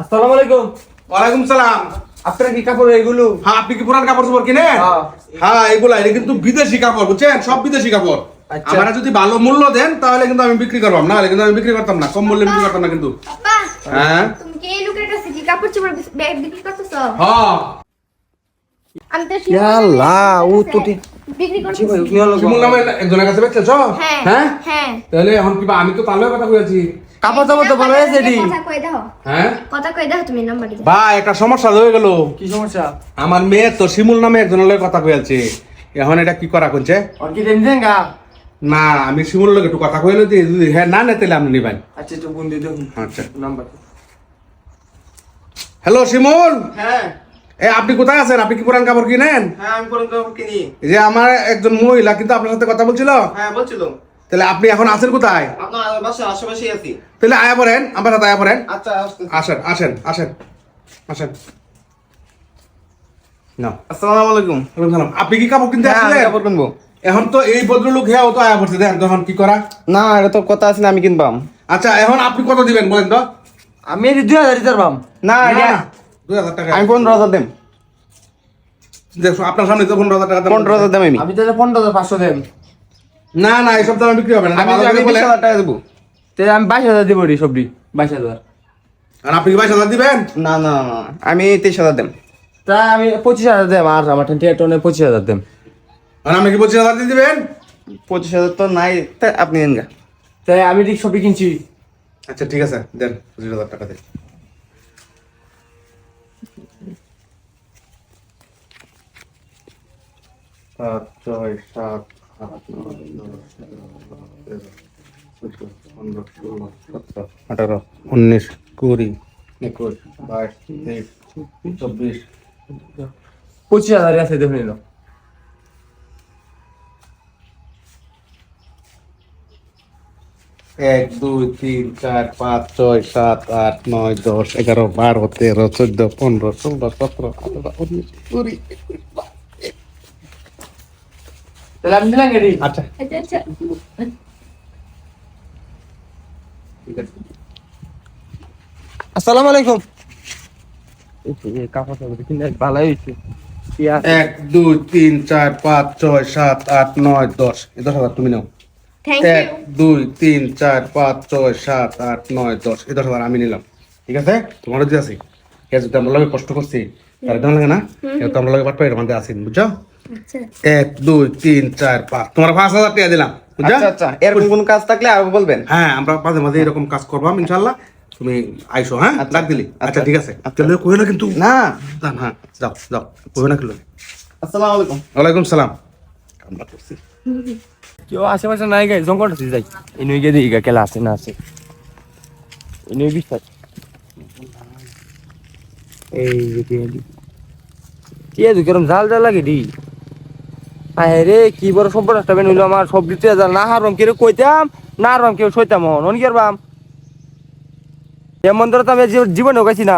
আসসালামু আলাইকুম। ওয়ালাইকুম সালাম। আপনারা কি কাপড় এগুলো? হ্যাঁ, আপনি কি পুরান কাপড় চোপড় কিনেন? হ্যাঁ, এগুলা এটা কিন্তু বিদেশি কাপড়, বুঝছেন? সব বিদেশি কাপড়। আচ্ছা। আপনারা যদি ভালো মূল্য দেন তাহলে কিন্তু আমি বিক্রি করবাম, না হলে কিন্তু আমি বিক্রি করতাম না, কম মূল্যে বিক্রি করতাম না কিন্তু। পাপা, হ্যাঁ তুমি কি এই লোকের কাছে কি কাপড় চোপড় ব্যাগ বিক্রি করতেছ? হ্যাঁ, আমি তো ইয়া আল্লাহ, ও তো ঠিক বিক্রি করতেছি। কি হলো? শিমুল নামে একজনের কাছে বেচেছ? হ্যাঁ হ্যাঁ, হ্যাঁ। তাহলে এখন কি আমি তো তাহলে কথা কইছি। কাপড় চাপড় তো ভালো হয়েছে ডি। কথা কই দাও, হ্যাঁ কথা কই দাও, তুমি নাম্বার দাও। ভাই, একটা সমস্যা হয়ে গেল। কি সমস্যা? আমার মেয়ে তো শিমুল নামে একজনের লগে কথা কইছে। এখন এটা কি করা কোনছে? আর কি দেন দেন গা? না, আমি শিমুল লগে একটু কথা কইলে যদি হ্যাঁ না না তাহলে আপনি নিবেন। আচ্ছা একটু ফোন দিয়ে দেখুন আচ্ছা। নাম্বার। হ্যালো শিমুল, হ্যাঁ আপনি কোথায় আছেন? আপনি কি পুরান কাপড় কিনেন? হ্যাঁ, আমি পুরো কাপড় কিনি। এই যে আমার একজন মহিলা কিন্তু আপনার সাথে কথা বলছিল। হ্যাঁ বলছিল। তাহলে আপনি এখন আছেন কোথায়? আপনার বাসার আশেপাশেই আছি। তাহলে আয়া পড়েন, আমার সাথে আয়া পড়েন। আচ্ছা আসতে। আসেন আসেন আসেন আসেন। না, আসসালামু আলাইকুম। ওয়ালাইকুম সালাম। আপনি কি কাপড় কিনতে হ্যাঁ, আমি আসছিলেন? কাপড় কিনবো। এখন তো এই ভদ্রলোক হ্যাঁ ও তো আয়া পড়ছে, দেখেন তখন কি করা। না, এটা তো কথা আছে না, আমি কিনবাম। আচ্ছা, এখন আপনি কত দিবেন বলেন তো? আমি এই 2000 দিতে পারবাম। না, না, 2000 টাকা। আমি 15,000 দেম। দেখো আপনার সামনে তো 15,000 টাকা দাম। 15,000 দেম আমি তাহলে 15,500 দেম। না না, এইসব দামে বিক্রি হবে না। আমি ভালো আগে করে বলেন। 20,000 টাকা দেবো। তাহলে আমি 22,000 দিব রে সবজি 22,000। আর আপনি কি 22,000 দিবেন? না না না, আমি 23,000 দেম। তা আমি 25,000 দেম, আর আমার টেনে 25,000 দেম। আর আপনি কি 25,000 দিয়ে দিবেন? 25,000 তো নাই, তা আপনি দেন গা। তাই আমি ঠিক সবই কিনছি। আচ্ছা ঠিক আছে, দেন 25,000 টাকা দেন। সাত ছয় সাত আট নয় 10 11 12 13 14 15 16 17 18 19 20 21 22 23 24 25,000 আছে দেখুন নিল। 1 2 3 4 5 6 7 8 9 10 11 12 13 14 15 16 17 18 19 20। তাহলে আমি দিলাম গাড়ি। আচ্ছা আচ্ছা আচ্ছা। ঠিক আছে। আসসালামু আলাইকুম। এই কাপড় চাপড় কিনে ভালোই হইছে। 1 2 3 4 5 6 7 8 9 10। 10,000 তুমি নাও। Thank 1 you. 2 3 4 5 6 7 8 9 10। 10,000 আমি নিলাম, ঠিক আছে? তোমারও দিয়ে আছি। কে যদি আমরা লগে কষ্ট করছি তার দাম লাগে না, কেউ তো আমরা লগে পাঠ পাই আমাদের আসেন, বুঝছো? আচ্ছা 1 2 3 4 5, তোমার 5,000 টাকা দিলাম, বুঝছো? আচ্ছা আচ্ছা, এরকম কোন কাজ থাকলে আর বলবেন। হ্যাঁ, আমরা মাঝে মাঝে এরকম কাজ করবাম ইনশাআল্লাহ। তুমি আইসো, হ্যাঁ ডাক দিলি। আচ্ছা ঠিক আছে, চলো কই না কিন্তু না। দান, হ্যাঁ যাও যাও, কই না কিলো। আসসালামু আলাইকুম। ওয়ালাইকুম সালাম। কামটা করছি। কেউ আশেপাশে নাই গাই, জঙ্গল আছে যাই। ইনুই গে দিই গা কেলা আছে না আছে। ইনুই বিশ্বাস। এই যে দি। কি আছে গরম জাল জাল লাগে দি। আয় রে কি বড় সম্পর্ক একটা বেন হইলো আমার, সব দিতে জাল না হারবাম কেউ কইতাম, না হারবাম কেউ সইতাম হন কি করবাম। এমন ধরে তো আমি জীবনে গাইছি না।